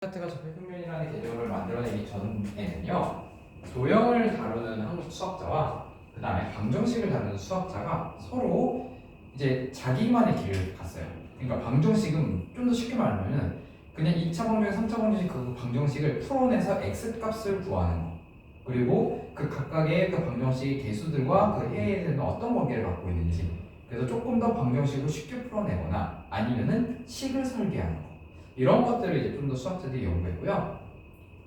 Z가 적혈평면이라는 개념을 만들어내기 전에는요, 도형을 다루는 한국 수학자와 그 다음에 방정식을 다루는 수학자가 서로 이제 자기만의 길을 갔어요. 그러니까 방정식은 좀 더 쉽게 말하면 그냥 2차 방정식, 3차 방정식 그 방정식을 풀어내서 x 값을 구하는 거, 그리고 그 각각의 그 방정식 개수들과 그 해에 대한 어떤 관계를 갖고 있는지, 그래서 조금 더 방정식을 쉽게 풀어내거나 아니면은 식을 설계하는 거, 이런 것들을 이제 좀 더 수학자들이 연구했고요.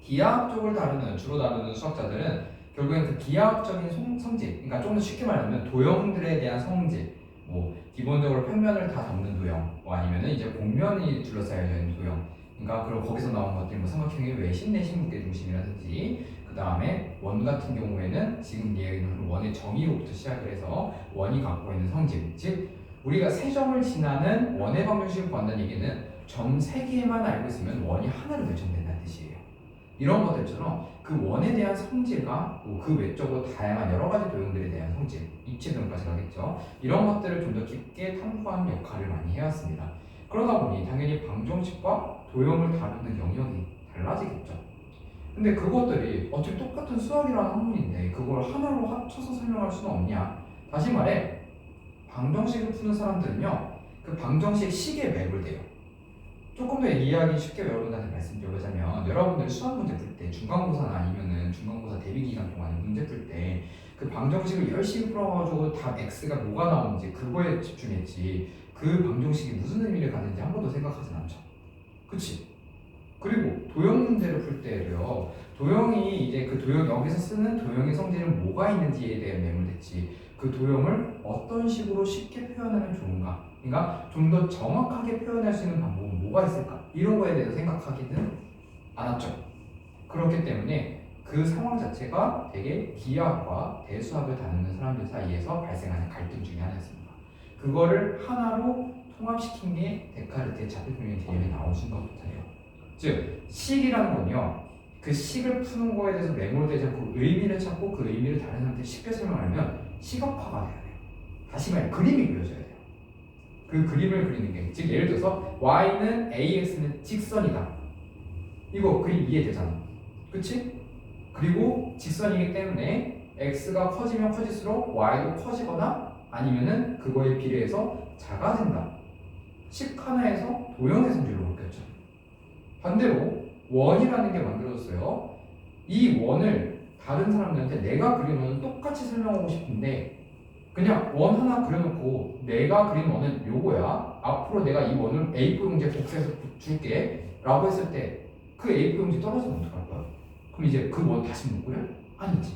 기하학 쪽을 주로 다루는 수학자들은 결국엔 그 기하학적인 성질, 그러니까 좀 더 쉽게 말하면 도형들에 대한 성질, 뭐 기본적으로 평면을 다 덮는 도형, 뭐 아니면은 이제 곡면이 둘러싸여져 있는 도형, 그러니까 그리고 거기서 나온 것들이 뭐 삼각형의 외심 내심 무게 중심이라든지, 그 다음에 원 같은 경우에는 지금 얘기하는 원의 정의로부터 시작을 해서 원이 갖고 있는 성질, 즉 우리가 세 점을 지나는 원의 방정식을 구한다는 얘기는 점 3개만 알고 있으면 원이 하나로 결정된다는 뜻이에요. 이런 것들처럼 그 원에 대한 성질과 그 외적으로 다양한 여러 가지 도형들에 대한 성질, 입체 도형까지 가겠죠. 이런 것들을 좀 더 깊게 탐구하는 역할을 많이 해왔습니다. 그러다 보니 당연히 방정식과 도형을 다루는 영역이 달라지겠죠. 근데 그것들이 어차피 똑같은 수학이라는 학문인데 그걸 하나로 합쳐서 설명할 수는 없냐? 다시 말해, 방정식을 푸는 사람들은요, 그 방정식 식에 매몰돼요. 조금 더 이해하기 쉽게 여러분들한테 말씀드리자면, 여러분들이 수학 문제 풀 때 중간고사나 아니면은 중간고사 대비 기간 동안에 문제 풀 때 그 방정식을 열심히 풀어가지고 답 x가 뭐가 나오는지 그거에 집중했지, 그 방정식이 무슨 의미를 갖는지 한 번도 생각하진 않죠. 그치? 그리고 도형 문제를 풀 때도요, 도형이 이제 그 도형, 여기서 쓰는 도형의 성질은 뭐가 있는지에 대해 매몰됐지, 그 도형을 어떤 식으로 쉽게 표현하면 좋은가, 그러니까 좀 더 정확하게 표현할 수 있는 방법은 뭐가 있을까, 이런 거에 대해서 생각하기는 않았죠. 그렇기 때문에 그 상황 자체가 되게 기하학과 대수학을 다루는 사람들 사이에서 발생하는 갈등 중에 하나였습니다. 그거를 하나로 통합시킨 게 데카르트의 자폐평면 개념이 나온 순간부터예요. 즉, 식이라는 건요, 그 식을 푸는 거에 대해서 매몰되지 않고 의미를 찾고 그 의미를 다른 사람한테 쉽게 설명하려면 시각화가 돼야 돼요. 다시 말해, 그림이 그려져야 돼요. 그 그림을 그리는 게, 즉 예를 들어서 y는 ax는 직선이다, 이거 그림 이해되잖아, 그치? 그리고 직선이기 때문에 x가 커지면 커질수록 y도 커지거나 아니면은 그거에 비례해서 작아진다. 식 하나에서 도형의 성질로 바뀌었죠. 반대로 원이라는 게 만들어졌어요. 이 원을 다른 사람들한테 내가 그린 원을 똑같이 설명하고 싶은데 그냥 원 하나 그려놓고 내가 그린 원은 요거야, 앞으로 내가 이 원을 A4 용지에 복사해서 줄게 라고 했을 때 그 A4 용지 떨어지면 어떡할 거야? 그럼 이제 그 원 다시 못 그려? 아니지.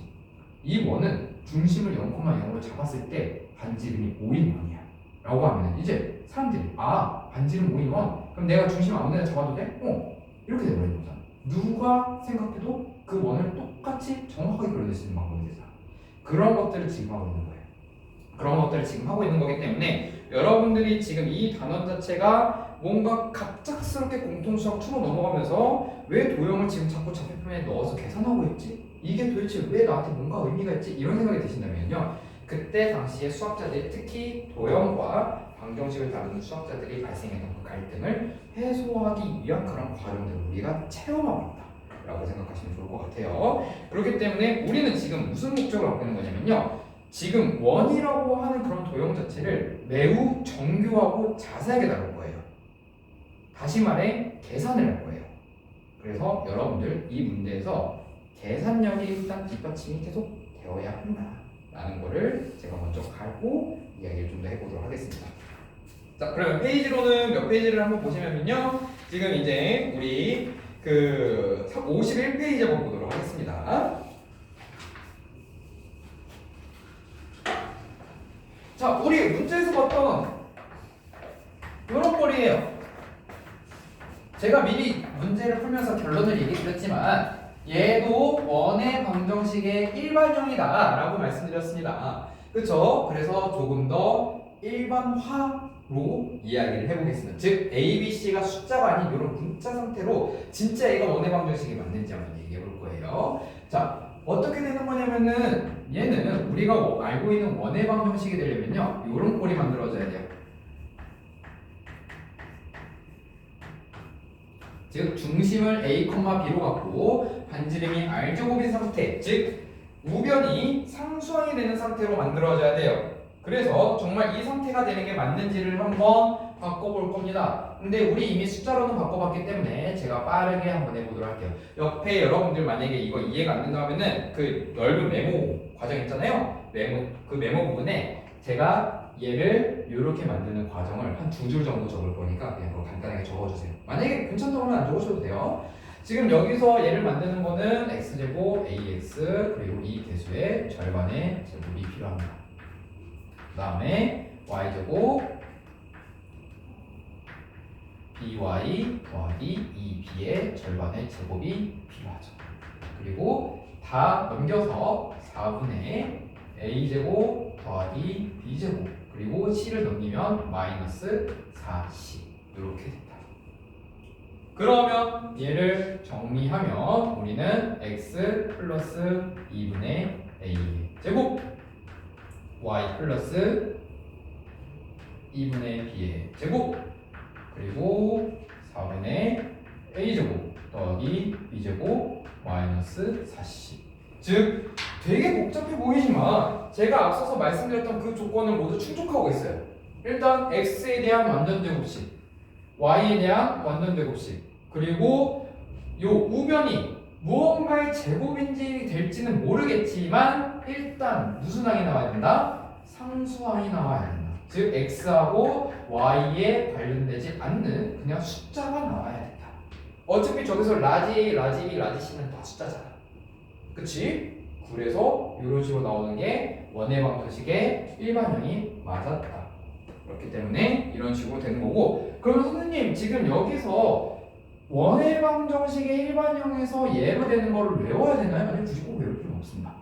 이 원은 중심을 0,0로 잡았을 때 반지름이 5인 원이야 라고 하면 이제 사람들이 반지름 5인 원? 그럼 내가 중심 아무 데나 잡아도 돼? 이렇게 돼버리는 거잖아. 누가 생각해도 그 원을 똑같이 정확하게 그려낼 수 있는 방법이 되잖아. 그런 것들을 지금 하고 있는 거예요. 그런 것들을 지금 하고 있는 거기 때문에 여러분들이 지금 이 단원 자체가 뭔가 갑작스럽게 공통수학 2로 넘어가면서 왜 도형을 지금 자꾸 좌표표면에 넣어서 계산하고 있지? 이게 도대체 왜 나한테 뭔가 의미가 있지? 이런 생각이 드신다면요, 그때 당시에 수학자들이, 특히 도형과 방정식을 다루는 수학자들이 발생했던 그 갈등을 해소하기 위한 그런 과정들을 우리가 체험하고 있다라고 생각하시면 좋을 것 같아요. 그렇기 때문에 우리는 지금 무슨 목적을 갖고 있는 거냐면요, 지금 원이라고 하는 그런 도형 자체를 매우 정교하고 자세하게 다룰 거예요. 다시 말해 계산을 할 거예요. 그래서 여러분들 이 문제에서 계산력이 일단 뒷받침이 계속 되어야 한다라는 거를 제가 먼저 갈고 이야기를 좀 더 해보도록 하겠습니다. 자, 그러면 페이지로는 몇 페이지를 한번 보시면요, 지금 이제 우리 그 51페이지 한번 보도록 하겠습니다. 자, 우리 문제에서 봤던 이런 꼴이에요. 제가 미리 문제를 풀면서 결론을 얘기드렸지만 얘도 원의 방정식의 일반형이다 라고 말씀드렸습니다. 그쵸? 그래서 조금 더 일반화로 이야기를 해보겠습니다. 즉 A, B, C가 숫자가 아닌 이런 문자 상태로 진짜 얘가 원의 방정식이 맞는지 한번 얘기해 볼 거예요. 자, 어떻게 되는 거냐면은 얘는 우리가 알고 있는 원의 방정식이 되려면요, 이런 꼴이 만들어져야 돼요. 즉 중심을 A, B로 갖고 반지름이 R제곱인 상태, 즉 우변이 상수항이 되는 상태로 만들어져야 돼요. 그래서 정말 이 상태가 되는 게 맞는지를 한번 바꿔볼 겁니다. 근데 우리 이미 숫자로는 바꿔봤기 때문에 제가 빠르게 한번 해보도록 할게요. 옆에 여러분들 만약에 이거 이해가 안 된다 하면은 그 넓은 메모 과정 있잖아요. 그 메모 부분에 제가 얘를 이렇게 만드는 과정을 한 2줄 정도 적을 거니까 그냥 그거 간단하게 적어주세요. 만약에 괜찮다고 하면 안 적으셔도 돼요. 지금 여기서 얘를 만드는 거는 x제곱 ax 그리고 이 개수의 절반의 제곱이 필요합니다. 그 다음에 y제곱 by 더하기 2b의 절반의 제곱이 필요하죠. 그리고 다 넘겨서 4분의 a제곱 더하기 b제곱 그리고 c를 넘기면 마이너스 4c 이렇게 된다. 그러면 얘를 정리하면 우리는 x 플러스 2분의 a 제곱 y 플러스 2분의 b의 제곱 그리고 4분의 a제곱 더하기 b제곱 마이너스 4c 즉 되게 복잡해 보이지만 제가 앞서서 말씀드렸던 그 조건을 모두 충족하고 있어요. 일단 x에 대한 완전 제곱식 y에 대한 완전 제곱식 그리고 요 우변이 무언가의 제곱인지 될지는 모르겠지만 일단 무슨 항이 나와야 된다? 상수항이 나와야 된다. 즉 x하고 y에 관련되지 않는 그냥 숫자가 나와야 된다. 어차피 저기서 라지 A, 라지 B, 라지 C는 다 숫자잖아. 그치? 그래서 이런 식으로 나오는 게 원의 방정식의 일반형이 맞았다. 그렇기 때문에 이런 식으로 되는 거고 그러면 선생님 지금 여기서 원의 방정식의 일반형에서 예로 되는 거를 외워야 되나요? 아니면 굳이 꼭 외울 필요는 없습니다.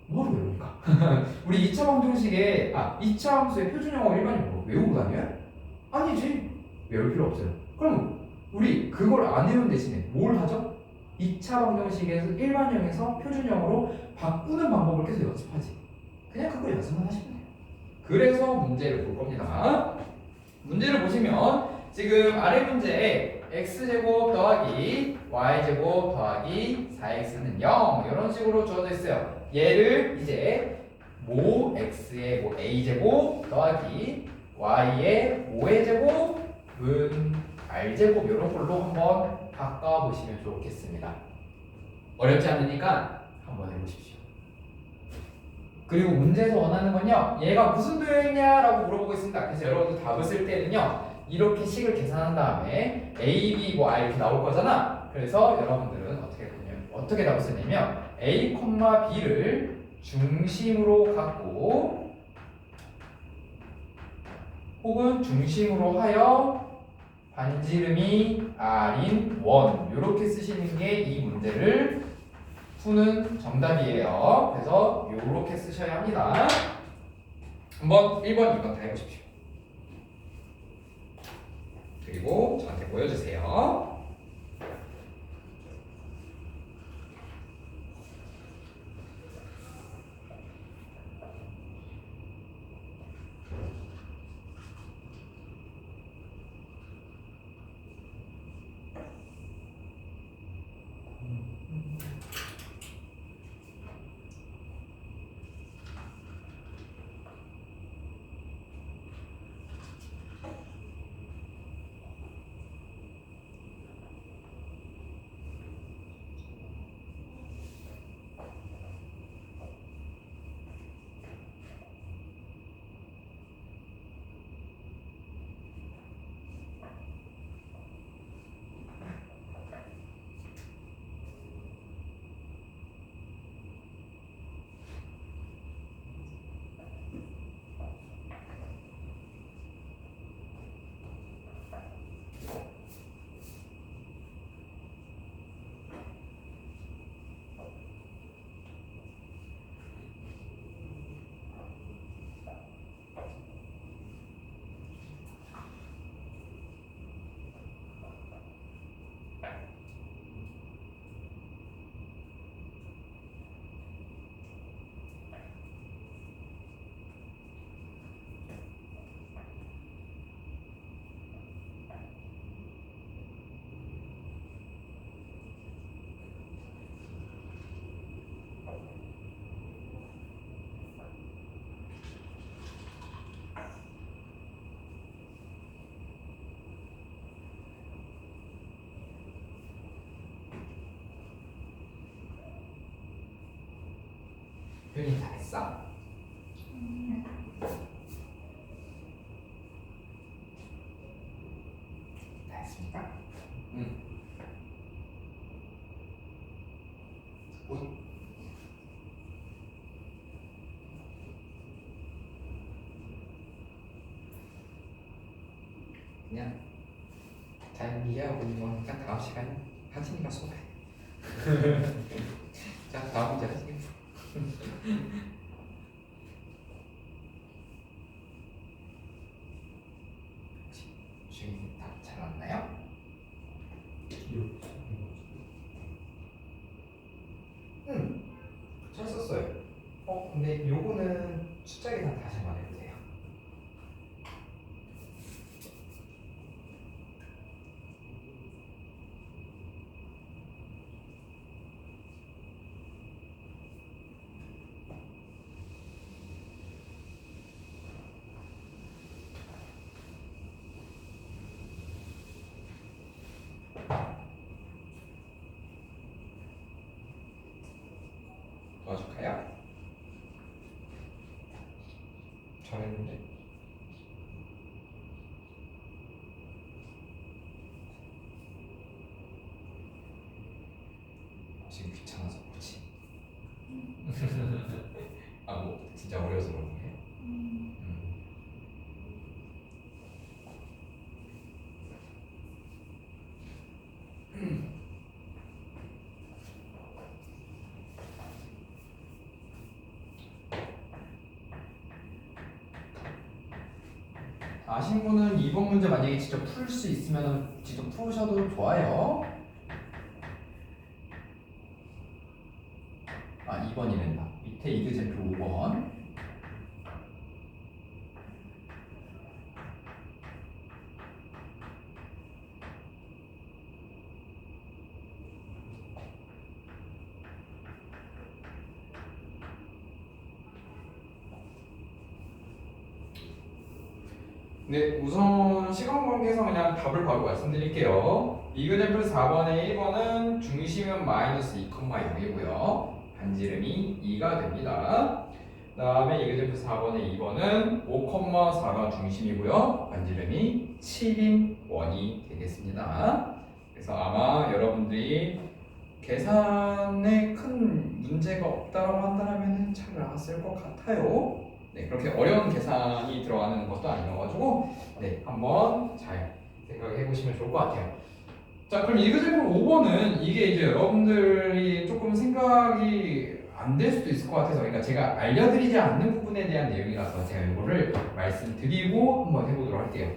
뭐로 외웁니까? 우리 2차 방정식에 2차 함수의 표준형하고 일반형으로 외우고 다녀요? 아니지. 외울 필요 없어요. 그럼 우리 그걸 안 외운 대신에 뭘 하죠? 2차 방정식에서 일반형에서 표준형으로 바꾸는 방법을 계속 연습하지. 그냥 그거 연습만 하시면 돼요. 그래서 문제를 볼 겁니다. 문제를 보시면 지금 아래 문제에 x제곱 더하기 y제곱 더하기 4x는 0 이런 식으로 주어져 있어요. 얘를 이제 모 x의 모 a제곱 더하기 y의 5의 제곱은 r제곱 이런 걸로 한번 바꿔보시면 좋겠습니다. 어렵지 않으니까 한번 해보십시오. 그리고 문제에서 원하는 건요, 얘가 무슨 도형이냐라고 물어보고 있습니다. 그래서 여러분들 답을 쓸 때는요, 이렇게 식을 계산한 다음에 a, b, y 이렇게 나올 거잖아. 그래서 여러분들은 어떻게 답을 쓰냐면 a, b를 중심으로 갖고 혹은 중심으로 하여 반지름이 r인 원 이렇게 쓰시는 게 이 문제를 푸는 정답이에요. 그래서 이렇게 쓰셔야 합니다. 한번 1번, 2번 다 해보십시오. 그리고 저한테 보여주세요. 표현이 잘했어? 잘했습니까? 응. 그냥 잘 이해하고 있는 거니까 다음 시간에 하진이가 소개. 자, 다음 문제 하진이. 주인님 답잘 왔나요? 잘 썼어요. 근데 요거는 숫자 계산 다시 한번 해보세요. 도와줄까요? 잘했는데. 지금 귀찮아서 그렇지. 아, 뭐 진짜 어려워서 그런 거예요? 아신 분은 이번 문제 만약에 직접 풀 수 있으면 직접 푸셔도 좋아요. 2번이란다. 밑에 이그제플 5번. 네, 우선 시간 관계에서 그냥 답을 바로 말씀드릴게요. 이그제플 4번의 1번은 중심은 마이너스 2,0이고요. 반지름이 2가 됩니다. 그 다음에 이그제플 4번의 2번은 5,4가 중심이고요. 반지름이 7인 원이 되겠습니다. 그래서 아마 여러분들이 계산에 큰 문제가 없다라고 한다면 잘 나왔을 것 같아요. 네, 그렇게 어려운 계산이 들어가는 것도 아니어가지고 네, 한번 잘 생각해 보시면 좋을 것 같아요. 자, 그럼 이그제플 5번은 이게 이제 여러분들이 조금 생각이 안 될 수도 있을 것 같아서 그러니까 제가 알려드리지 않는 부분에 대한 내용이라서 제가 이거를 말씀드리고 한번 해보도록 할게요.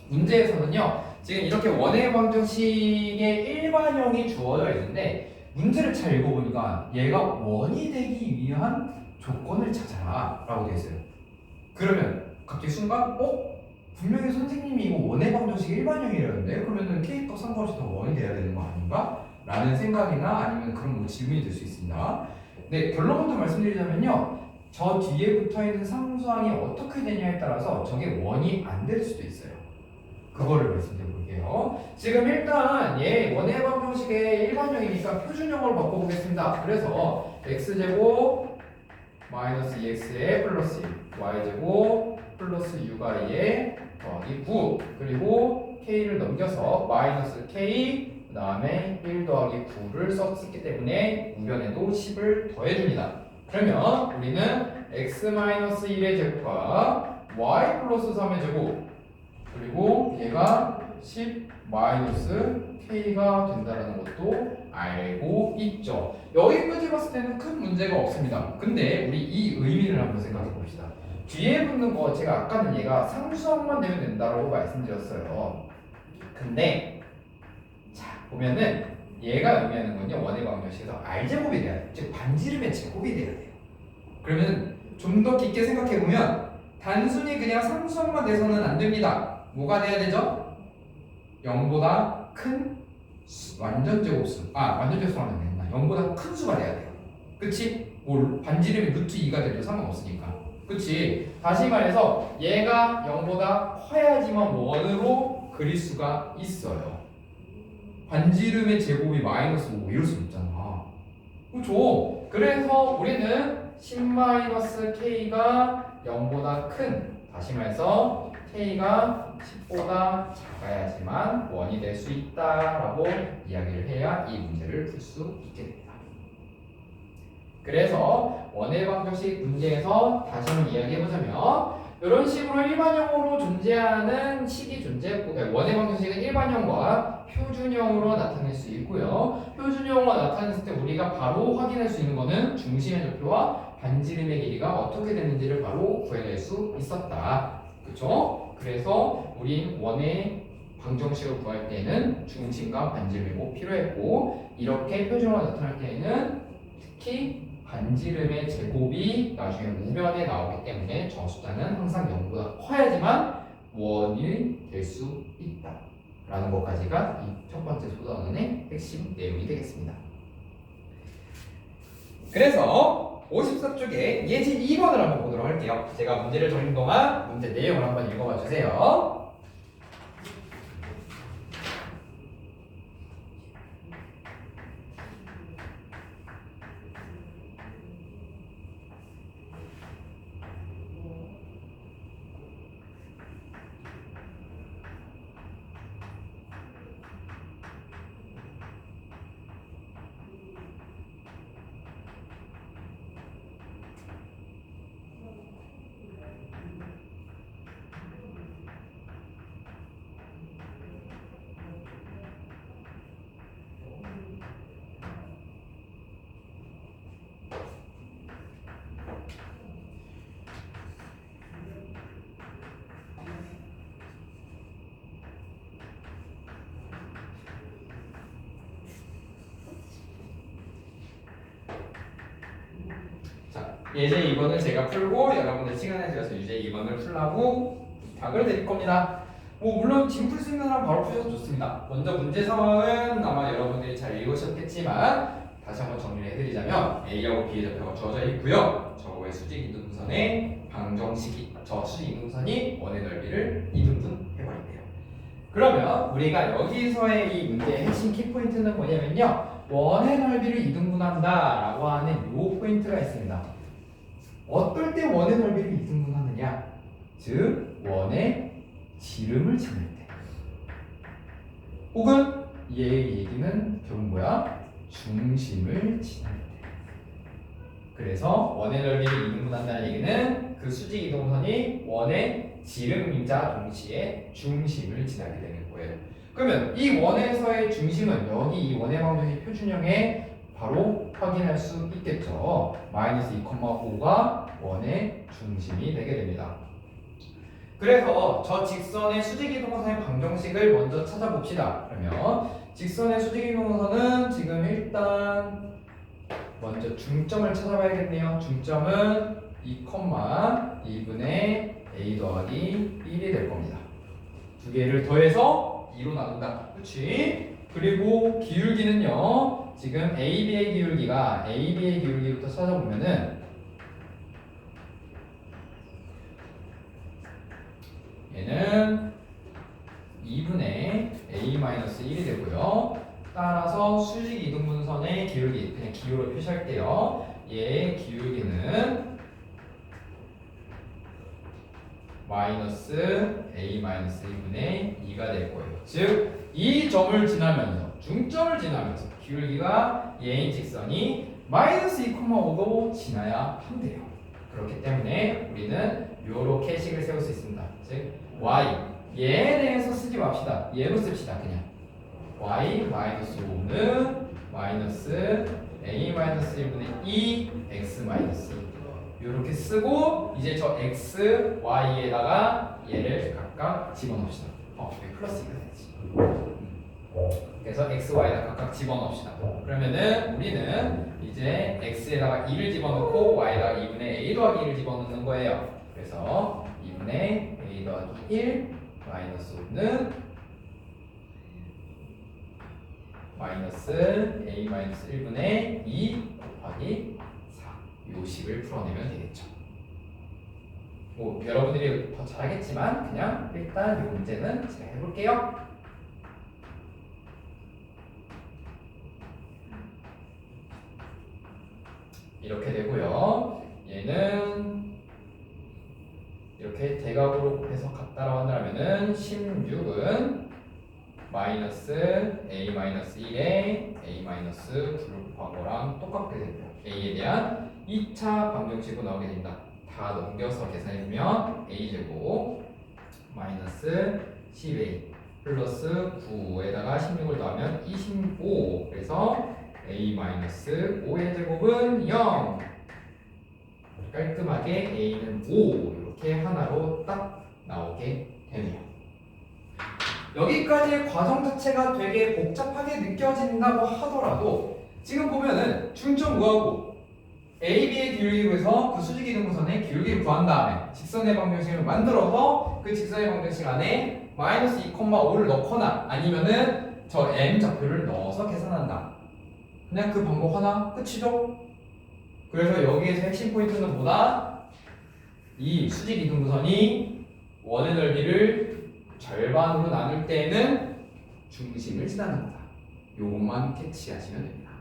문제에서는요, 지금 이렇게 원의 방정식의 일반형이 주어져 있는데 문제를 잘 읽어보니까 얘가 원이 되기 위한 조건을 찾아라 라고 되어 있어요. 그러면 갑자기 순간 분명히 선생님이 이거 원의 방정식 일반형이라는데 그러면은 K값 상관없이 다 원이 돼야 되는 거 아닌가? 라는 생각이나 아니면 그런 뭐 질문이 들 수 있습니다. 네, 결론부터 말씀드리자면요, 저 뒤에 붙어있는 상수항이 어떻게 되냐에 따라서 저게 원이 안 될 수도 있어요. 그거를 말씀드려볼게요. 지금 일단 얘 원의 방정식의 일반형이니까 표준형으로 바꿔보겠습니다. 그래서 x제곱 마이너스 2x에 플러스 1, y제곱 플러스 6i에 더하기 9, 그리고 k를 넘겨서 마이너스 k 그 다음에 1 더하기 9를 썼기 때문에 우변에도 10을 더해줍니다. 그러면 우리는 x-1의 제곱과 y 플러스 3의 제곱 그리고 얘가 10 마이너스 k가 된다는 것도 알고 있죠. 여기까지 봤을 때는 큰 문제가 없습니다. 근데 우리 이 의미를 한번 생각해 봅시다. 뒤에 붙는 거 제가 아까는 얘가 상수항만 되면 된다고 말씀드렸어요. 근데 자 보면은 얘가 의미하는 건요, 원의 방정식에서 r제곱이 돼야 돼요. 즉 반지름의 제곱이 돼야 돼요. 그러면 좀 더 깊게 생각해 보면 단순히 그냥 상수항만 돼서는 안 됩니다. 뭐가 돼야 되죠? 0보다 큰 완전 제곱수. 완전 제곱수 하면 되나? 0보다 큰 수가 돼야 돼요. 그치? 반지름이 루트 2가 돼도 상관없으니까. 그치? 다시 말해서 얘가 0보다 커야지만 원으로 그릴 수가 있어요. 반지름의 제곱이 마이너스 5 이럴 수 있잖아. 그렇죠? 그래서 우리는 10-k가 0보다 큰, 다시 말해서 k가 10보다 작아야지만 원이 될 수 있다라고 이야기를 해야 이 문제를 풀 수 있게 됩니다. 그래서 원의 방정식 문제에서 다시 한번 이야기해보자면 이런 식으로 일반형으로 존재하는 식이 존재했고, 원의 방정식은 일반형과 표준형으로 나타낼 수 있고요. 표준형으로 나타냈을 때 우리가 바로 확인할 수 있는 거는 중심의 좌표와 반지름의 길이가 어떻게 되는지를 바로 구해낼 수 있었다. 그렇죠? 그래서 우린 원의 방정식을 구할 때는 중심과 반지름이 꼭 필요했고, 이렇게 표준형으로 나타날 때에는 특히 반지름의 제곱이 나중에 우변에 나오기 때문에 저 숫자는 항상 0보다 커야지만 원이 될 수 있다 라는 것까지가 이 첫 번째 소단원의 핵심 내용이 되겠습니다. 그래서 54쪽에 예제 2번을 한번 보도록 할게요. 제가 문제를 적는 동안 문제 내용을 한번 읽어봐 주세요. 예제 2번은 제가 풀고 여러분들 시간에 들어서 예제 2번을 풀라고 부탁을 드릴 겁니다. 물론 지금 풀 수 있는 사람 바로 푸셔도 좋습니다. 먼저 문제 상황은 아마 여러분들이 잘 읽으셨겠지만 다시 한번 정리를 해드리자면 A하고 B의 좌표가 주어져 있고요. 저거의 수직 이등분선의 방정식이 저 수직 이등분선이 원의 넓이를 이등분 해버린대요. 그러면 우리가 여기서의 이 문제의 핵심 키포인트는 뭐냐면요, 원의 넓이를 이등분한다 라고 하는 요 포인트가 있습니다. 어떨 때 원의 넓이를 이등분하느냐? 즉 원의 지름을 지날 때, 혹은 얘의 얘기는 결국 뭐야? 중심을 지날 때. 그래서 원의 넓이를 이등분한다는 얘기는 그 수직 이등분선이 원의 지름이자 동시에 중심을 지나게 되는 거예요. 그러면 이 원에서의 중심은 여기 이 원의 방정식 표준형에 바로 확인할 수 있겠죠. 마이너스 2,5가 원의 중심이 되게 됩니다. 그래서 저 직선의 수직이동선의 방정식을 먼저 찾아봅시다. 그러면 직선의 수직이동선은 지금 일단 먼저 중점을 찾아봐야겠네요. 중점은 2,2분의 a 더하기 1이 될 겁니다. 두 개를 더해서 2로 나눈다. 그렇지? 그리고 기울기는요, 지금 AB의 기울기부터 찾아보면은 얘는 2분의 A-1이 되고요. 따라서 수직 이등분선의 기울기, 그냥 기호로 표시할게요. 얘의 기울기는 마이너스 A-1분의 2가 될 거예요. 즉, 이 점을 지나면서, 중점을 지나면서 기울기가 얘인 직선이 마이너스 2,5도 지나야 한대요. 그렇기 때문에 우리는 이렇게 식을 세울 수 있습니다. 즉, y, 얘에 대해서 쓰지 맙시다. 얘로 씁시다. 그냥 y-5는 마이너스 A-1분의 2 x-2 이렇게 쓰고, 이제 저 x, y에다가 얘를 각각 집어넣읍시다. 여기 플러스가 되지. 그래서 x, y에다 각각 집어넣읍시다. 그러면은 우리는 이제 x에다가 2를 집어넣고 y에다가 2분의 a 더하기 1을 집어넣는 거예요. 그래서 2분의 a 더하기 1 마이너스 5는 마이너스 a 마이너스 1분의 2 곱하기 4, 요 식을 풀어내면 되겠죠. 여러분들이 더 잘하겠지만 그냥 일단 이 문제는 제가 해볼게요. 이렇게 되고요. 제각으로 곱해서 같다라고 한다면은 16은 마이너스 a 마이너스 1에 a 마이너스 9를 곱한 거랑 똑같게 됩니다. a에 대한 2차 방정식으로 나오게 됩니다. 다 넘겨서 계산해보면 a제곱 마이너스 10a 플러스 9에다가 16을 더하면 25. 그래서 a 마이너스 5의 제곱은 0. 깔끔하게 a는 5 이렇게 하나로 딱 나오게 되네요. 여기까지 과정 자체가 되게 복잡하게 느껴진다고 하더라도 지금 보면은 중점 구하고 A, B의 기울기를 구해서 그 수직 이등분선의 기울기를 구한 다음에 직선의 방정식을 만들어서 그 직선의 방정식 안에 마이너스 2,5를 넣거나 아니면은 저 M 좌표를 넣어서 계산한다. 그냥 그 방법 하나 끝이죠? 그래서 여기에서 핵심 포인트는 뭐다? 이 수직 이등분선이 원의 넓이를 절반으로 나눌 때는 중심을 지나는 거다. 요것만 캐치하시면 됩니다.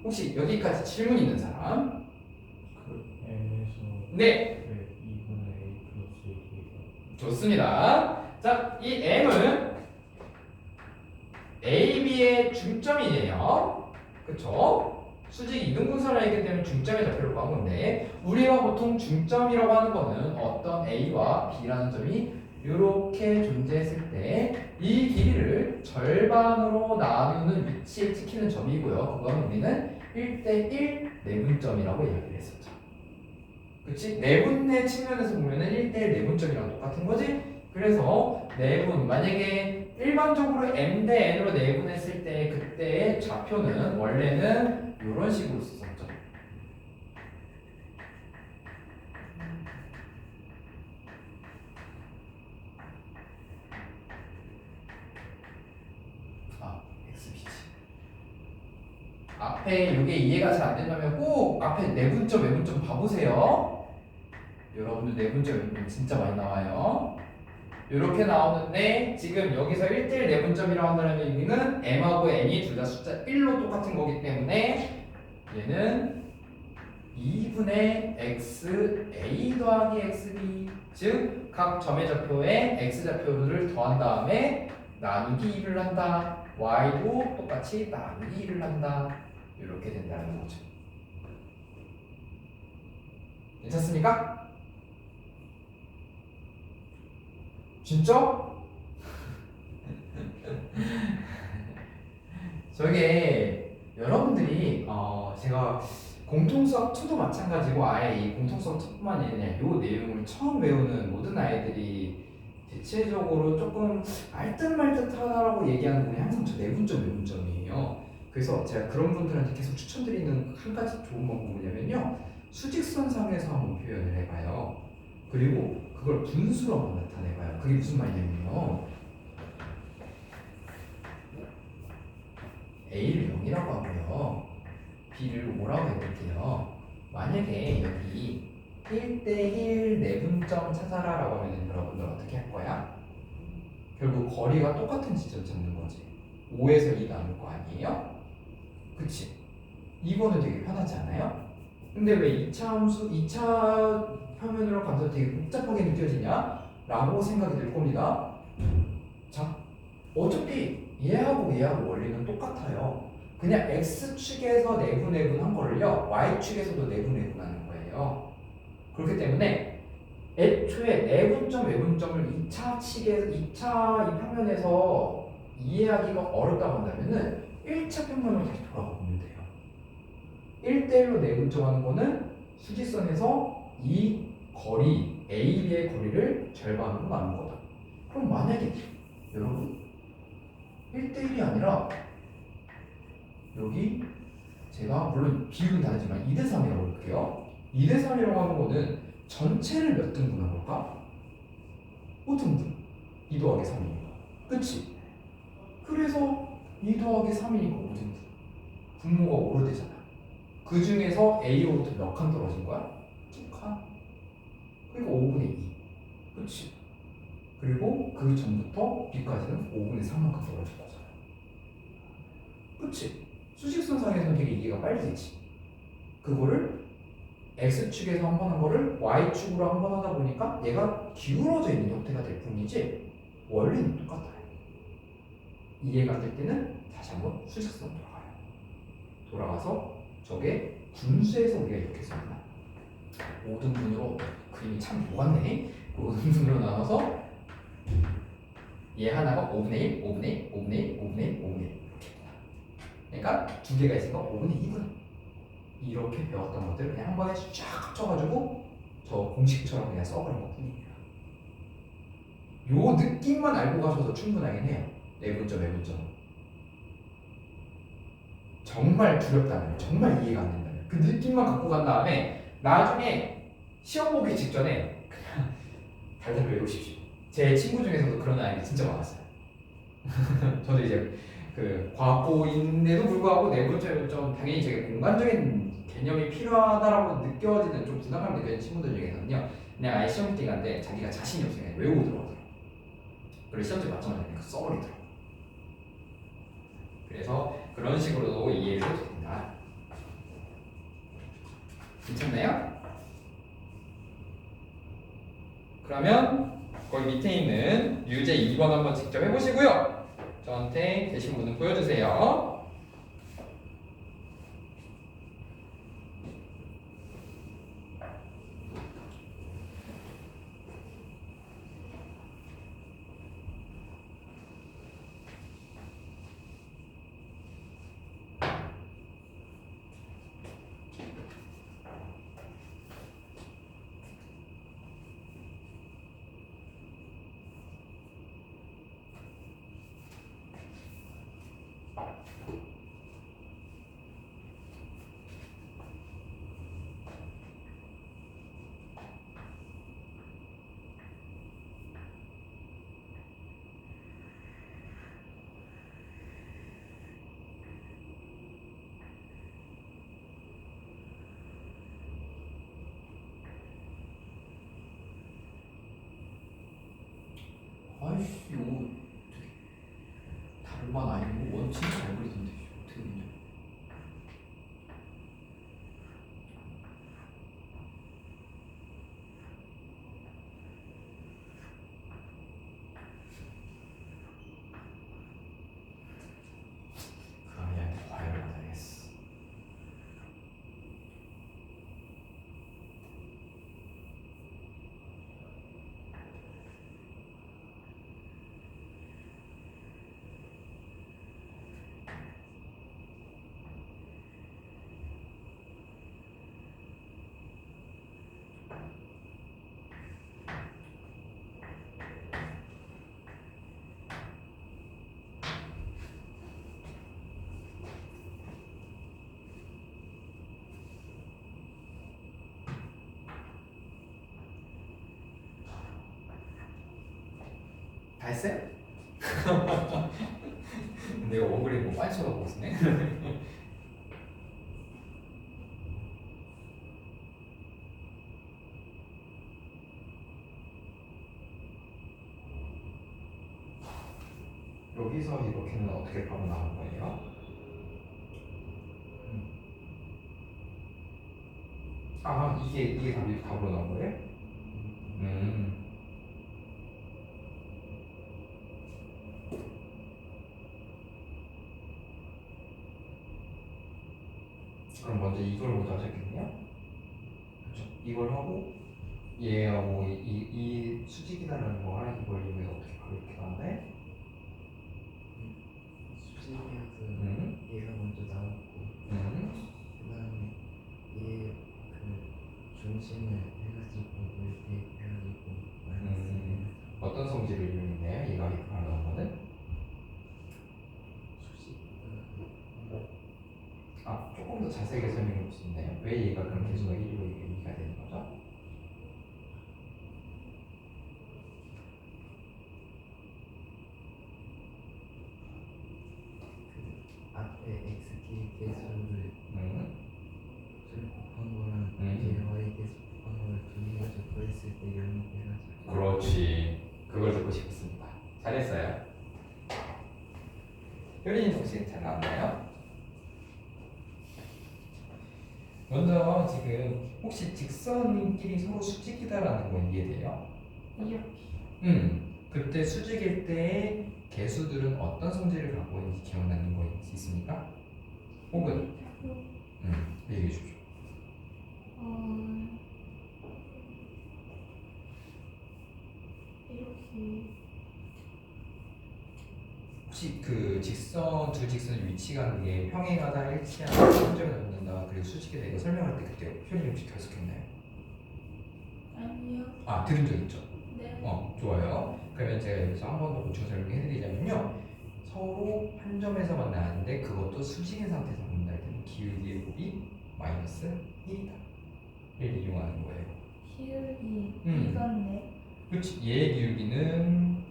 혹시 여기까지 질문 있는 사람? 그 M에서 네. 2분의 A 플러스 2가 좋습니다. 자, 이 M은 A, B의 중점이에요. 그쵸? 수직 이등분선을 했기 때문에 중점의 좌표를 구한 건데 우리가 보통 중점이라고 하는 거는 어떤 A와 B라는 점이 이렇게 존재했을 때 이 길이를 절반으로 나누는 위치에 찍히는 점이고요. 그건 우리는 1대1 내분점이라고 이야기를 했었죠. 그치? 내분의 측면에서 보면은 1대1 내분점이랑 똑같은 거지? 그래서 내분, 만약에 일반적으로 M 대 N으로 내분했을 때 그때의 좌표는 원래는 이런 식으로 썼었죠. 앞에 이게 이해가 잘 안 된다면 꼭 앞에 내분점, 외분점 봐보세요. 여러분들 내분점, 외분점 진짜 많이 나와요. 이렇게 나오는데 지금 여기서 1대1 내분점이라고 한다는 의미는 M하고 N이 둘 다 숫자 1로 똑같은 거기 때문에 얘는 2분의 XA 더하기 XB 즉 각 점의 좌표에 X좌표를 더한 다음에 나누기 2를 한다. Y도 똑같이 나누기 2를 한다. 이렇게 된다는 거죠. 괜찮습니까? 진짜? 저게 여러분들이 제가 공통수학 2도 마찬가지고 아예 이 공통수학 2뿐만 아니라 이 내용을 처음 배우는 모든 아이들이 대체적으로 조금 알듯말듯하다라고 얘기하는 분이 항상 저 내분점, 외분점이에요. 그래서 제가 그런 분들한테 계속 추천드리는 한 가지 좋은 방법은 뭐냐면요. 수직선상에서 한번 표현을 해봐요. 그리고 그걸 분수로 한번 나타내봐요. 그게 무슨 말이냐면요. A를 0이라고 하고요. B를 5라고 해볼게요. 만약에 여기 1대1 내분점 찾아라 라고 하면 여러분들 어떻게 할 거야? 결국 거리가 똑같은 지점 잡는 거지. 5에서 2 나눌 거 아니에요? 그치? 이거는 되게 편하지 않아요? 근데 왜 2차 함수, 2차 표면으로 가면서 되게 복잡하게 느껴지냐? 라고 생각이 들 겁니다. 자, 어차피 얘하고 원리는 똑같아요. 그냥 X축에서 내분한 거를요, Y축에서도 내분하는 거예요. 그렇기 때문에 애초에 내분점, 외분점을 2차 측에서, 2차 이 평면에서 이해하기가 어렵다고 한다면은 1차 평면으로 다시 돌아가 보면 돼요. 1대1로 내분점하는 거는 수직선에서 이 거리, A, B의 거리를 절반으로 나눈 거다. 그럼 만약에 여러분 1대1이 아니라 여기 제가 물론 비율은 다르지만 2대3이라고 볼게요. 2대3이라고 하는 거는 전체를 몇 등분한 걸까? 5등분. 2 더하기 3이니까. 그치? 그래서 2 더하기 3이니까 5등분. 분모가 5로 되잖아. 그 중에서 A로부터 몇 칸 떨어진 거야? 2칸. 그러니까 5분의 2. 그치? 그리고 그 전부터 B까지는 5분의 3만큼 떨어진 거잖아. 그치? 수직선상에서는 되게 이해가 빨리 되지. 그거를 x축에서 한 번 한 거를 y축으로 한 번 하다 보니까 얘가 기울어져 있는 형태가 될 뿐이지 원리는 똑같아요. 이해가 안 될 때는 다시 한번 수직선으로 돌아가서 저게 분수에서 우리가 이렇게 씁니다. 5등분으로 그림이 참 녹았네. 5등분으로 나눠서 얘 하나가 5분의 1, 5분의 1, 5분의 1, 5분의 1, 5분의 1 이렇게 됩니다. 그러니까 두 개가 있으니까 5분의 2분 이렇게 배웠던 것들을 그냥 한 번에 쫙 합쳐가지고 저 공식처럼 그냥 써버린 것 뿐입니다. 요 느낌만 알고 가셔도 충분하긴 해요. 내분점, 외분점. 정말 두렵다면, 정말 이해가 안 된다면 그 느낌만 갖고 간 다음에 나중에 시험 보기 직전에 그냥 달달 외우십시오. 제 친구 중에서도 그런 아이들이 진짜 많았어요. 저도 이제 그 과학고인데도 불구하고 내분점이 좀 당연히 제가 공간적인 개념이 필요하다라고 느껴지는 좀 부담감 느껴지는 친구들 중에서는요 그냥 아예 시험 기간인데 자기가 자신이 없으니까 외우고 들어가더라고요. 그리고 시험지 맞자마자 그냥 써버리더라고요. 그래서 그런 식으로도 이해를 해도 된다. 괜찮나요? 그러면 거기 밑에 있는 유제 2번 한번 직접 해보시고요. 저한테 되신 분은 보여주세요. 아이씨 이거 되게 다른 반 아니고 원 진짜 잘 그리던데 어떻게 그리냐. 그 아이한테 과외를 받아야겠어. 다 했어요? 내가 원그림 뭐 빨리 쳐다보고 있네. 여기서 이렇게는 어떻게 바로 나온 거예요? 아 이게 답으로 나온 거예요? 그럼 먼저 이걸 먼저 하셨겠네요? 그렇죠. 이걸 하고 얘하고 이 수직이라는 거 하나 이걸 이용해서 어떻게 그렇게 나왔나요? 수직이어서 얘가 먼저 나왔고 그 다음에 얘 그 중심을 해가지고 이렇게 해가지고 마이너스 어떤 성질을 이용했나요? 얘가 이렇게 하나 나온 거는? 수직 아 조금 더 자세하게 설명해 볼 수 있나요? 왜 얘가 그럼 계수가 1이고 이게 2가 되는 거죠? 그 앞에 xk 개수를 곱한 거랑 뒤에 y 개수 곱한 거를 두 개가 적어있을 때 연립해가지고 그렇지. 그걸 듣고 싶었습니다. 잘했어요. 효린이 동식 잘 나왔나요? 먼저 지금 혹시 직선끼리 서로 수직이다라는 건 이해돼요? 이렇게. 그때 수직일 때 개수들은 어떤 성질을 갖고 있는지 기억나는 거 있습니까? 혹은 얘기해 주십시오. 이렇게. 혹시 그 직선 두 직선의 위치 관계 평행하다, 일치하다, 삼점에 넣는다 그리고 수직이다 이거 설명할 때 그때 효린이 혹시 결석했나요? 아니요. 아 들은 적 있죠? 네. 좋아요. 그러면 제가 여기서 한 번 더 보충 설명해드리자면요. 서로 한 점에서 만나는데 그것도 수직인 상태에서 만날 때는 기울기의 곱이 마이너스 1이다. 를 이용하는 거예요. 기울기 음. 이건데. 그렇지. 얘의 기울기는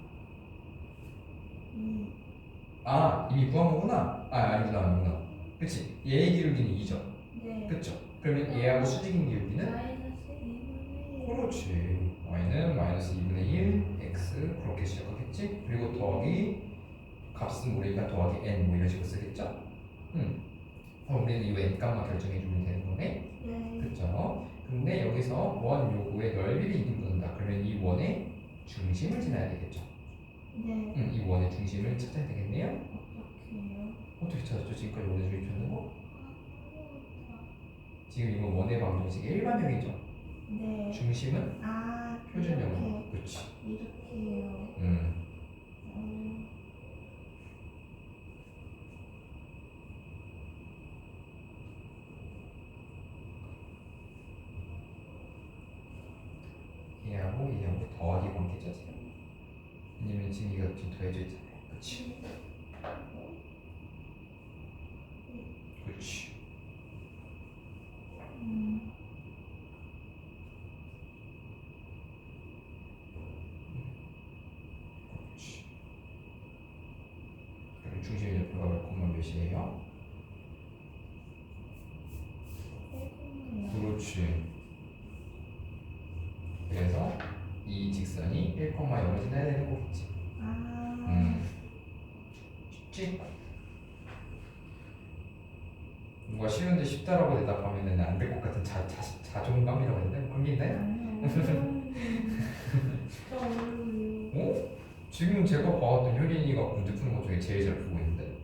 이미 구한 거구나. 아니구나. 그렇지. 얘의 기울기는 2죠. 네. 그렇죠. 그러면 얘하고 수직인 기울기는 마이너스 2분의 1. 그렇지. y는 마이너스 2분의 1 x 그렇게 시작하겠지. 그리고 더하기 값은 모르니까 더하기 n 뭐 이런 식으로 쓰겠죠. 그럼 우리는 이 n 값만 결정해 주면 되는 거네. 네. 그렇죠. 근데 여기서 원 요구의 넓이를 이긴다. 그러면 이 원의 중심을 지나야 되겠죠. 네. 이 원의 중심을 찾아야 되겠네요. 어떻게요? 어떻게 찾았죠? 지금까지 원의 중심 찾는 거? 지금 이건 원의 방정식의 일반형이죠. 네. 중심은 표준형으로. 이렇게. 그렇지. 이렇게요. 얘하고 더하기 관계죠 지금. 왜냐면 지금 이거 지금 더해져 있잖아요. 그렇지. 그렇지. 그렇지. 그럼 중심의 옆으로 가면 콤마 몇이에요? 그렇지. 그래서 이 직선이 1,0을 지나야 되는 거겠지. 쉽지? 누가 쉬운데 쉽다라고 대답하면 안 될 것 같은 자존감이라고 해야 되나? 그런 게 있나요? 진짜 어려워요. 지금 제가 봐왔던 효린이가 문제 푸는 것 중에 제일 잘 풀고 있는데.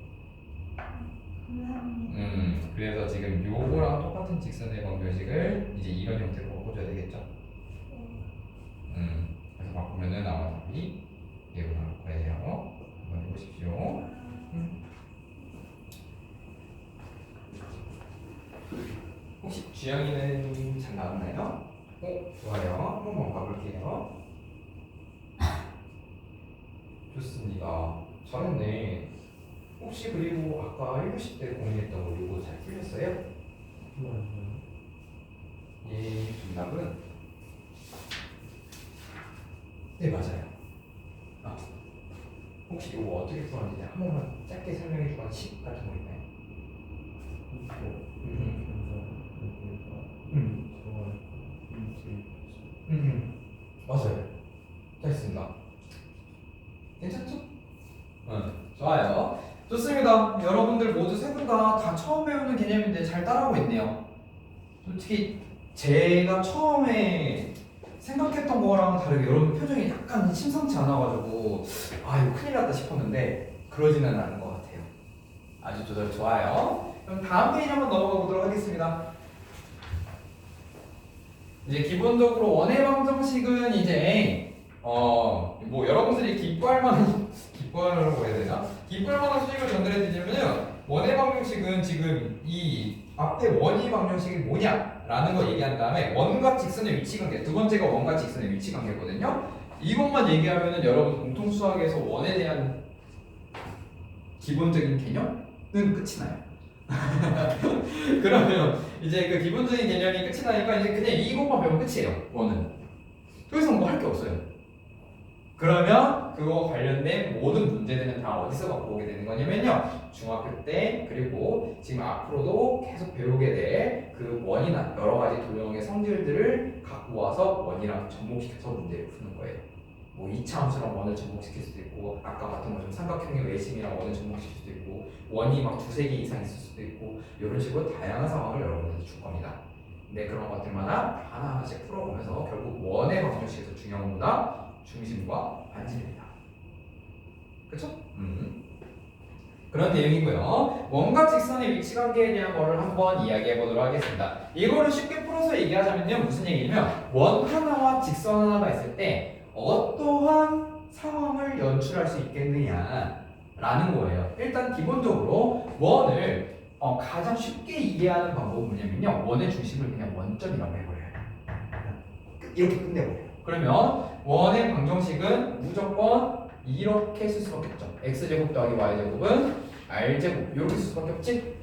감사합니다. 그래서 지금 요거랑 똑같은 직선의 방정식을 이제 이런 형태로 바꿔줘야 되겠죠. 그래서 바꾸면은 아마 답이 얘로 나올 거예요. 한번 해보십시오. 혹시 주영이는 잘 나왔나요? 좋아요. 한번 가볼게요. 좋습니다. 잘했네. 혹시 그리고 아까 1교시 때 공유했던 거 이거 잘 풀렸어요? 맞아요. 예, 정답은 네 맞아요. 혹시 이거 어떻게 풀었는지 한 번만 짧게 설명해 주거나 식 같은 거 있나요? 맞아요. 잘했습니다. 괜찮죠? 좋아요. 좋습니다. 여러분들 모두 세 분 다 처음 배우는 개념인데 잘 따라하고 있네요. 솔직히 제가 처음에 생각했던 거랑 다르게 여러분 표정이 약간 심상치 않아가지고 이거 큰일 났다 싶었는데 그러지는 않은 것 같아요. 아주 좋아요. 그럼 다음 페이지 한번 넘어가 보도록 하겠습니다. 이제 기본적으로 원의 방정식은 이제 뭐 여러분들이 기뻐할 만한 기뻐하라고 해야 되나? 기뻐할 만한 수익을 전달해 드리면요. 원의 방정식은 지금 이 앞에 원의 방정식이 뭐냐라는 거 얘기한 다음에 원과 직선의 위치 관계, 두 번째가 원과 직선의 위치 관계거든요. 이것만 얘기하면은 여러분 공통 수학에서 원에 대한 기본적인 개념은 끝이 나요. 그러면 이제 그 기본적인 개념이 끝이 나니까 이제 그냥 이것만 배우면 끝이에요. 원은 더 이상 뭐 할 게 없어요. 그러면 그거 관련된 모든 문제들은 다 어디서 갖고 오게 되는 거냐면요. 중학교 때 그리고 지금 앞으로도 계속 배우게 될 그 원이나 여러 가지 도형의 성질들을 갖고 와서 원이랑 접목시켜서 문제를 푸는 거예요. 뭐 2차 함수랑 원을 접목시킬 수도 있고 아까 같은 것처럼 삼각형의 외심이랑 원을 접목시킬 수도 있고 원이 막 두세 개 이상 있을 수도 있고 이런 식으로 다양한 상황을 여러분들한테 줄 겁니다. 근데 그런 것들마다 하나하나씩 풀어보면서 결국 원의 방정식에서 중요한 것보다 중심과 반지름이다. 그쵸? 그런 내용이고요. 원과 직선의 위치 관계에 대한 거를 한번 이야기해 보도록 하겠습니다. 이거를 쉽게 풀어서 얘기하자면요. 무슨 얘기냐면 원 하나와 직선 하나가 있을 때 어떠한 상황을 연출할 수 있겠느냐라는 거예요. 일단 기본적으로 원을 가장 쉽게 이해하는 방법은 뭐냐면요. 원의 중심을 그냥 원점이라고 해버려요. 이렇게 끝내버려요. 그러면 원의 방정식은 무조건 이렇게 쓸 수밖에 없죠. x제곱 더하기 y제곱은 r제곱 이렇게 쓸 수밖에 없지?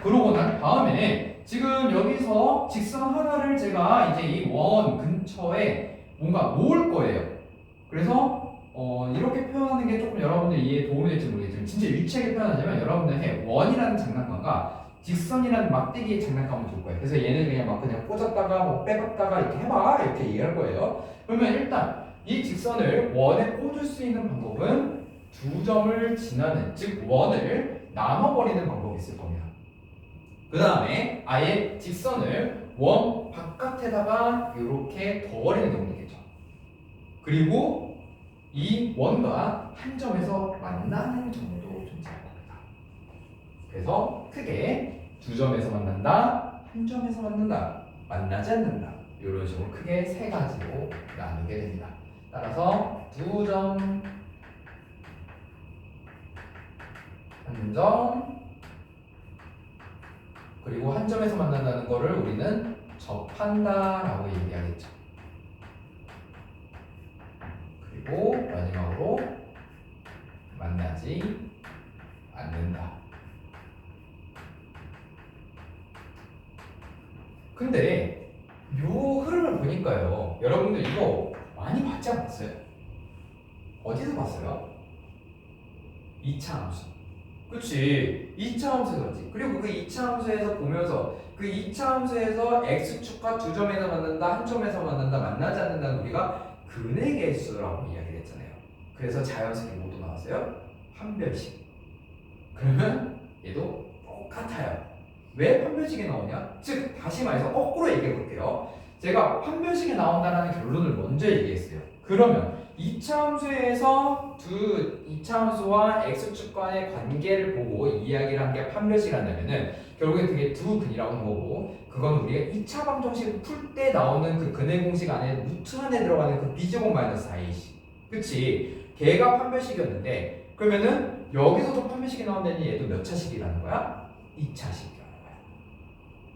그러고 난 다음에 지금 여기서 직선 하나를 제가 이제 이 원 근처에 뭔가 놓을 거예요. 그래서 이렇게 표현하는 게 조금 여러분들 이해에 도움이 될지 모르겠지만 진짜 유치하게 표현하자면 여러분들의 원이라는 장난감과 직선이라는 막대기의 장난감을 줄 거예요. 그래서 얘는 그냥 막 그냥 꽂았다가 뭐 빼봤다가 이렇게 해봐 이렇게 얘기할 거예요. 그러면 일단 이 직선을 원에 꽂을 수 있는 방법은 두 점을 지나는 즉 원을 나눠버리는 방법이 있을 겁니다. 그 다음에 아예 직선을 원 바깥에다가 이렇게 둬버리는 경우도 있겠죠. 그리고 이 원과 한 점에서 만나는 경우도 존재할 겁니다. 그래서 크게 두 점에서 만난다, 한 점에서 만난다, 만나지 않는다 이런 식으로 크게 세 가지로 나누게 됩니다. 따라서 두 점, 한 점, 그리고 한 점에서 만난다는 거를 우리는 접한다라고 얘기하겠죠. 그리고 마지막으로 만나지 않는다. 근데 요 흐름을 보니까요, 여러분들 이거 많이 봤지 않았어요? 어디서 봤어요? 2차 함수. 그치, 2차 함수에서 봤지. 그리고 그 2차 함수에서 보면서 그 2차 함수에서 x축과 두 점에서 만난다, 한 점에서 만난다, 만나지 않는다는 우리가 근의 개수라고 이야기를 했잖아요. 그래서 자연식이 뭐도 나왔어요? 판별식. 그러면 얘도 똑같아요. 왜 판별식이 나오냐? 즉 다시 말해서 거꾸로 얘기해 볼게요. 제가 판별식이 나온다는 결론을 먼저 얘기했어요. 그러면 2차 함수에서 2차 함수와 x축 간의 관계를 보고 이야기를 한 게 판별식 한다면은 결국에 그게 두 근이라고 한 거고, 그건 우리가 2차 방정식을 풀 때 나오는 그 근의 공식 안에 루트 안에 들어가는 그 b제곱 마이너스 4ac. 그치? 걔가 판별식이었는데 그러면은 여기서도 판별식이 나온다니 얘도 몇 차식이라는 거야? 2차식이라는 거야.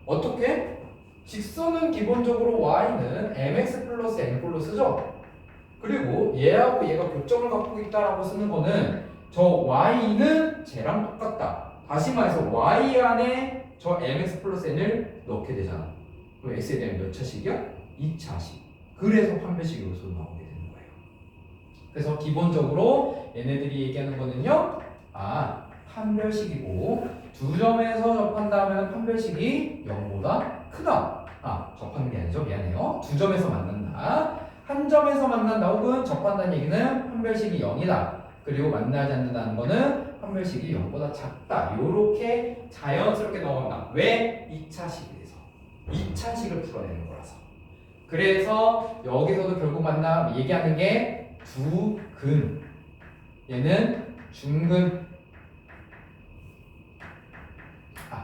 어떻게? 직선은 기본적으로 y는 mx 플러스 n꼴로 쓰죠? 그리고 얘하고 얘가 교점을 갖고 있다라고 쓰는 거는 저 y는 쟤랑 똑같다. 다시 말해서 y 안에 저 mx 플러스 n을 넣게 되잖아. 그럼 x에 대한 몇 차식이야? 2차식. 그래서 판별식 요소로 나오게 되는 거예요. 그래서 기본적으로 얘네들이 얘기하는 거는요, 판별식이고 두 점에서 접한다 하면 판별식이 0보다 크다. 접하는 게 아니죠. 미안해요. 두 점에서 만난다. 한 점에서 만난다 혹은 접한다는 얘기는 판별식이 0이다. 그리고 만나지 않는다는 거는 판별식이 0보다 작다. 요렇게 자연스럽게 넘어간다. 왜? 2차식에서 2차식을 풀어내는 거라서. 그래서 여기서도 결국 얘기하는 게 두 근. 얘는 중근.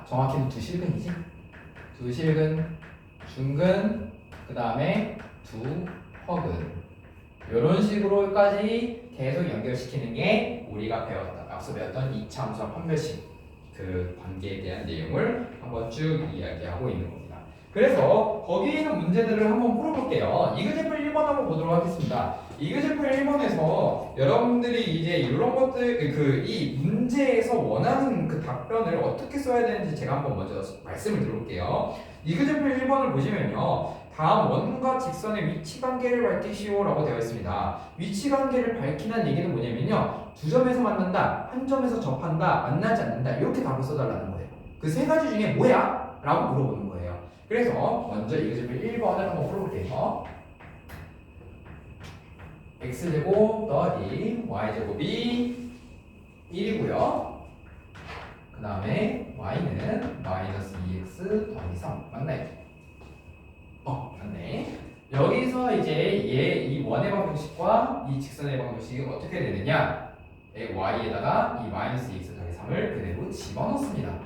정확히는 두 실근이지. 두 실근, 중근, 그 다음에 두 허근. 이런 식으로까지 계속 연결시키는 게 우리가 앞서 배웠던 2차 함수와 판별식 그 관계에 대한 내용을 한번 쭉 이야기하고 있는 겁니다. 그래서 거기에 있는 문제들을 한번 풀어볼게요. 이그제플 1번 한번 보도록 하겠습니다. 이그제플 1번에서 여러분들이 이제 이런 것들 이 문제에서 원하는 그 답변을 어떻게 써야 되는지 제가 한번 먼저 말씀을 드려볼게요. 이그제플 1번을 보시면요, 다음 원과 직선의 위치 관계를 밝히시오 라고 되어 있습니다. 위치 관계를 밝히는 얘기는 뭐냐면요, 두 점에서 만난다, 한 점에서 접한다, 만나지 않는다, 이렇게 답을 써달라는 거예요. 그 세 가지 중에 뭐야? 라고 물어보는 거예요. 그래서 먼저 이그제플 1번을 한번 풀어볼게요. x제곱 더하기 y제곱이 1이고요. 그 다음에 y는 마이너스 2x 더하기 3 맞나요? 맞네. 여기서 이제 이 원의 방정식과 이 직선의 방정식이 어떻게 되느냐? y에다가 이 마이너스 2x 더하기 3을 그대로 집어넣습니다.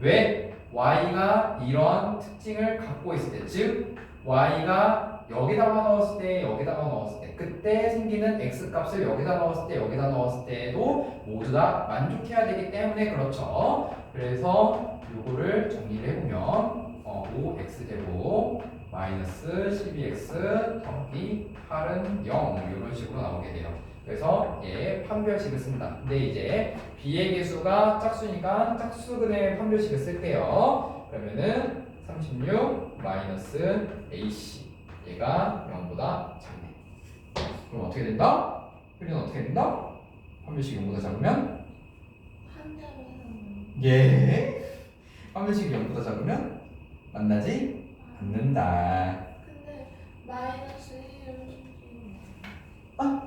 왜? y가 이런 특징을 갖고 있을 때, 즉 y가 여기다가 넣었을 때, 여기다가 넣었을 때, 그때 생기는 x 값을 여기다 넣었을 때, 여기다 넣었을 때도 모두 다 만족해야 되기 때문에 그렇죠. 그래서 요거를 정리를 해보면 5x제곱 마이너스 12x 더하기 8은 0 이런 식으로 나오게 돼요. 그래서 판별식을 씁니다. 근데 이제 b의 개수가 짝수니까 짝수근의 판별식을 쓸게요. 그러면은 36 마이너스 ac 얘가 0보다 작네. 그럼 어떻게 된다? 표현은 어떻게 된다? 판별식이 0보다 작으면 판별식이 0보다 작으면 만나지 않는다. 근데 마이너스 1을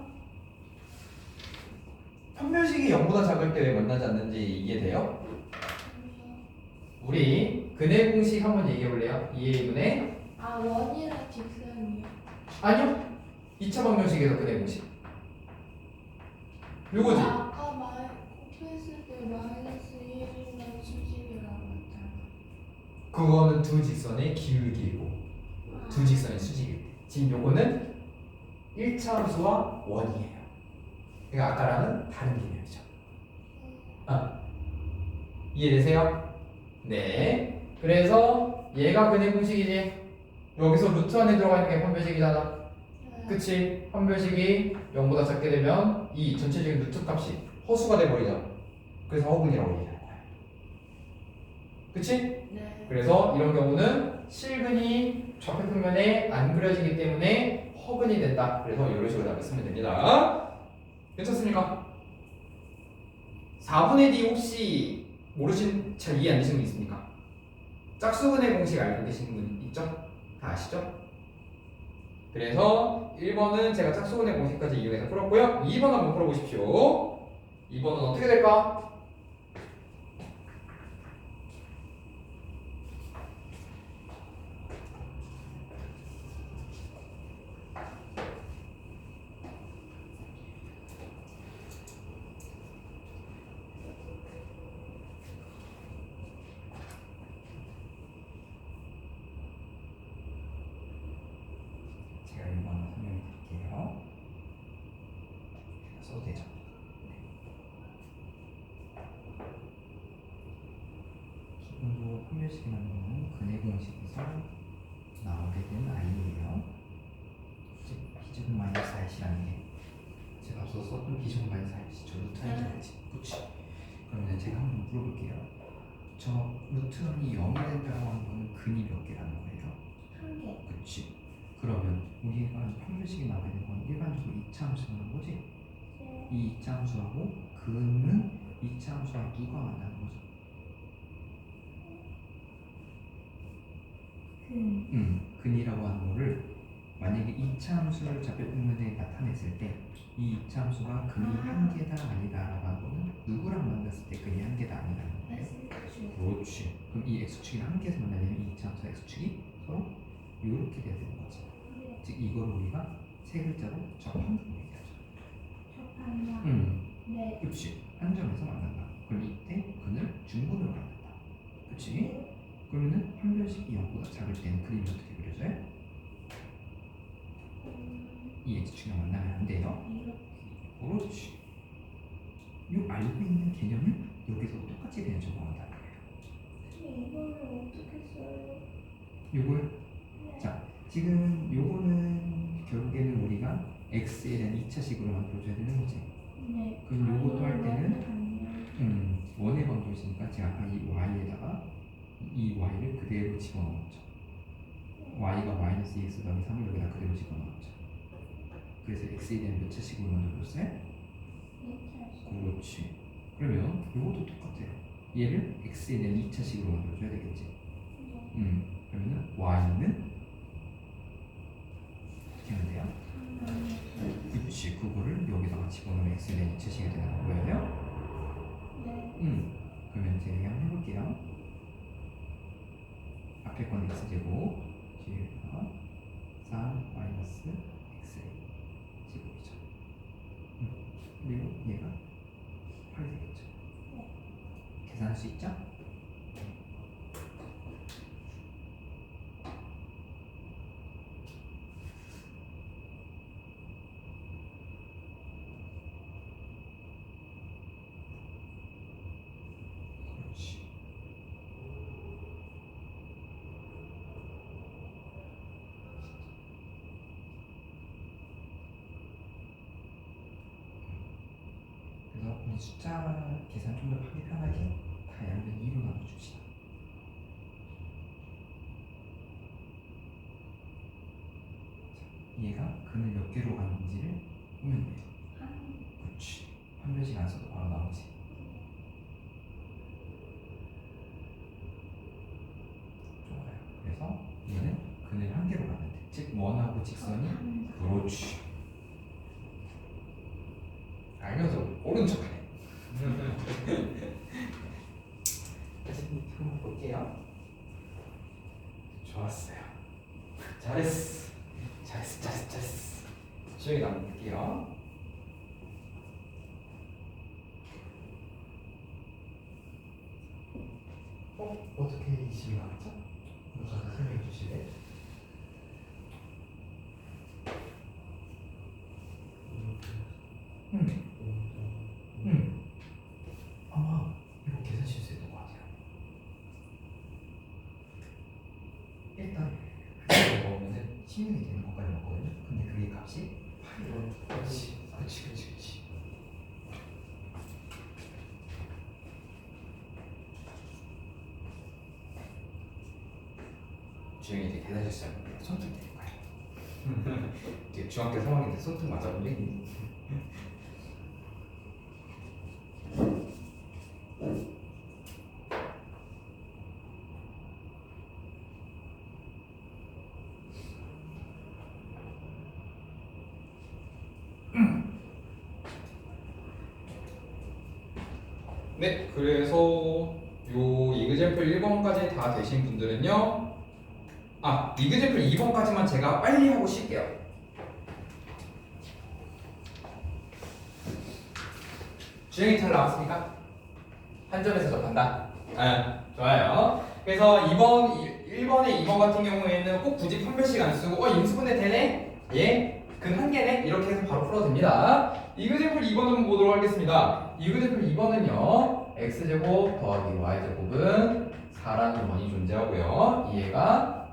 판별식이 0보다 작을 때 왜 만나지 않는지 이해돼요? 우리 근의 공식 한번 얘기해 볼래요? 2의 분의 원이랑 직선이요. 아니요. 2차 방정식에서 근의 공식. 요거지. 아까 곱했을 때 마이너스 1이면 수직이라고 했잖아. 그거는 두 직선의 기울기고 두 직선의 수직일 때. 지금 요거는 1차 함수와 원이에요. 그러니까 아까랑은 다른 개념이죠. 이해되세요? 네. 그래서 얘가 근의 공식이지. 여기서 루트 안에 들어가 있는 게 판별식이잖아. 그치? 판별식이 0보다 작게 되면 이 전체적인 루트 값이 허수가 돼버리죠. 그래서 허근이라고 얘기하는 거야. 그치? 네. 그래서 이런 경우는 실근이 좌표평면에 안 그려지기 때문에 허근이 된다. 그래서 이런 식으로 답을 쓰면 됩니다. 괜찮습니까? 4분의 D 혹시 잘 이해 안 되시는 분 있습니까? 짝수근의 공식 알고 계시는 분 있죠? 다 아시죠? 그래서 1번은 제가 짝수근의 공식까지 이용해서 풀었고요. 2번 한번 풀어보십시오. 2번은 어떻게 될까? 제가 1번을 설명해 드릴게요. 써도 되죠? 기본적으로 판별식이라는 거는 근의 공식에서 나오게 된 아이예요. 즉 비제곱 마이너스 iC라는 게 제가 앞서 썼던 비제곱 마이너스 iC 저 루트 i 들어야지. 그치? 그러면 제가 한번 물어볼게요. 저 루트이 0이 된다고 하는 거는 근이 몇 개라는 거예요? 1개. 그치? 그러면 우리가 판별식이 나오게 된 건 일반적으로 2차 함수라는 거지? 이 2차 함수하고 근은 2차 함수와 누가 만나는 거죠? 근이라고 하는 거를 만약에 2차 함수를 좌표평면에 나타냈을 때 이 2차 함수가 근이 한 개다 아니다 라고 하는 거는 누구랑 만났을 때 근이 한 개다 아니다라는 거예요? 그렇지. 그럼 이 x축이 한 개에서 만나려면 이 2차 함수 x축이 서로 이렇게 돼야 되는 거지. 즉 이걸 우리가 세 글자로 접한다고 얘기하죠. 접한다. 네. 그렇지. 한 점에서 만난다. 그럼 이때 근을 중근으로 만든다. 그렇지? 그러면은 판별식이 0보다 작을 때는 그림이 어떻게 그려져요? 이 x축이랑 만나면 안 돼요. 그렇지. 이 알고 있는 개념을 여기서 똑같이 그냥 적용한다는 거예요. 이거를 어떻게 써요? 요걸 자 지금 요거는 결국에는 우리가 x에 대한 2차식으로 만들어줘야 되는 거지. 네. 그럼 요것도 할 때는 원의 방정식이니까 제가 아까 이 y에다가 이 y를 그대로 집어넣었죠. y가 마이너스 2x 더하기 3을 여기다 그대로 집어넣었죠. 그래서 x에 대한 몇 차식으로 만들어줬어요? 그렇지. 그러면 이것도 똑같아요. 얘를 x에 대한 2차식으로 만들어줘야 되겠지. 그러면은 y는 어떻게 하면 돼요? 그렇지. 그거를 여기다가 집어넣으면 x는 2차식이 되는 거예요? 네. 그러면 이제 한번 해볼게요. 앞에 건 x제곱, 뒤에가 4 마이너스 x의 제곱이죠. 그리고 얘가 8이 되겠죠. 계산할 수 있죠? 그렇지. 그래서 이 숫자 계산 좀 더 하기 편하게 다 양을 2로 나눠줍시다. 자, 얘가 근을 몇 개로 가는지를 보면 돼요. 그렇지. 한 별씩 안 써도 바로 나오지. 좋아요. 그래서 얘는 근을 한 개로 가면 돼. 즉 원하고 직선이 그렇지. 알면서 모른 척하네. 다시 한번 볼게요. 좋았어요. 잘했어. 잘했어. 주영이 한번 볼게요. 어떻게 20이 나왔죠? 저한테 설명해 주실래요? 아마 이거 계산 실수했던 것 같아요. 일단 그거 먹으면 16이 되는 것까지 먹거든요. 근데 그게 값이 8이에요. 그렇지. 주영이 이제 계산 실수하면 손톱 때릴 거야. 되게 중학교 3학년 때 손톱 맞아본 적 있니? 네, 그래서 요 이그젠플 1번까지 다 되신 분들은요. 이그젠플 2번까지만 제가 빨리 하고 쉴게요. 주행이 잘 나왔습니까? 한 점에서 접한다. 좋아요. 그래서 1번에 2번 같은 경우에는 꼭 굳이 판별식 안 쓰고 인수분해 되네? 예? 근 한 개네? 이렇게 해서 바로 풀어도 됩니다. 이그젠플 2번 한번 보도록 하겠습니다. 이그젠플 2번은요 x제곱 더하기 y제곱은 4라는 원이 존재하고요 얘가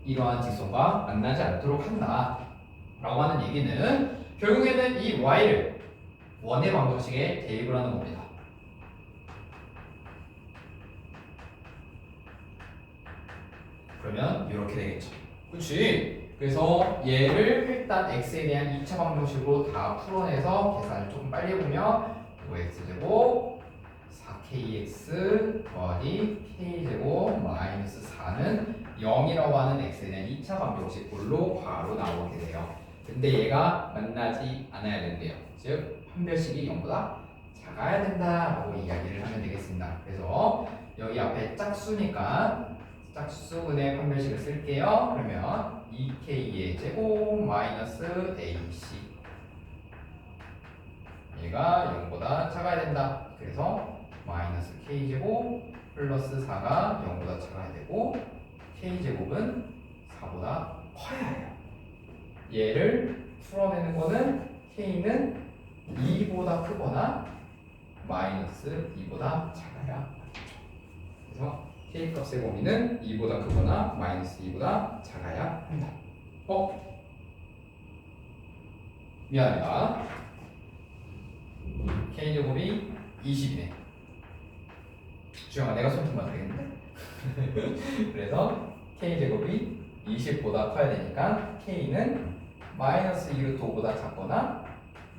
이러한 직선과 만나지 않도록 한다 라고 하는 얘기는 결국에는 이 y를 원의 방정식에 대입을 하는 겁니다. 그러면 이렇게 되겠죠. 그렇지? 그래서 얘를 일단 x에 대한 2차 방정식으로 다 풀어내서 계산을 조금 빨리 해보면 5x제곱 4kx 더하기 k제곱 마이너스 4는 0이라고 하는 x에 대한 2차 방정식꼴로 바로 나오게 돼요. 근데 얘가 만나지 않아야 된대요. 즉 판별식이 0보다 작아야 된다라고 이야기를 하면 되겠습니다. 그래서 여기 앞에 짝수니까 짝수분의 판별식을 쓸게요. 그러면 2k의 제곱 마이너스 ac 얘가 0보다 작아야 된다. 그래서 마이너스 k제곱 플러스 4가 0보다 작아야 되고 k제곱은 4보다 커야 해요. 얘를 풀어내는 거는 k는 2보다 크거나 마이너스 2보다 작아야 하겠죠. 그래서 k값의 범위는 2보다 크거나 마이너스 2보다 작아야 한다. 미안합니다. k제곱이 20이네. 주영아 내가 손톱 맞아야겠는데? 그래서 k제곱이 20보다 커야 되니까 k는 마이너스 2루트 5보다 작거나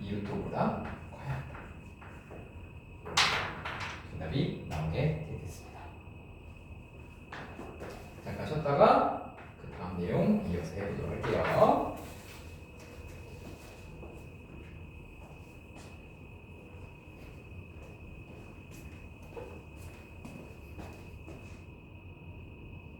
2루트 5보다 커야 한다. 정답이 나오게 되겠습니다. 잠깐 쉬었다가 그 다음 내용 이어서 해보도록 할게요.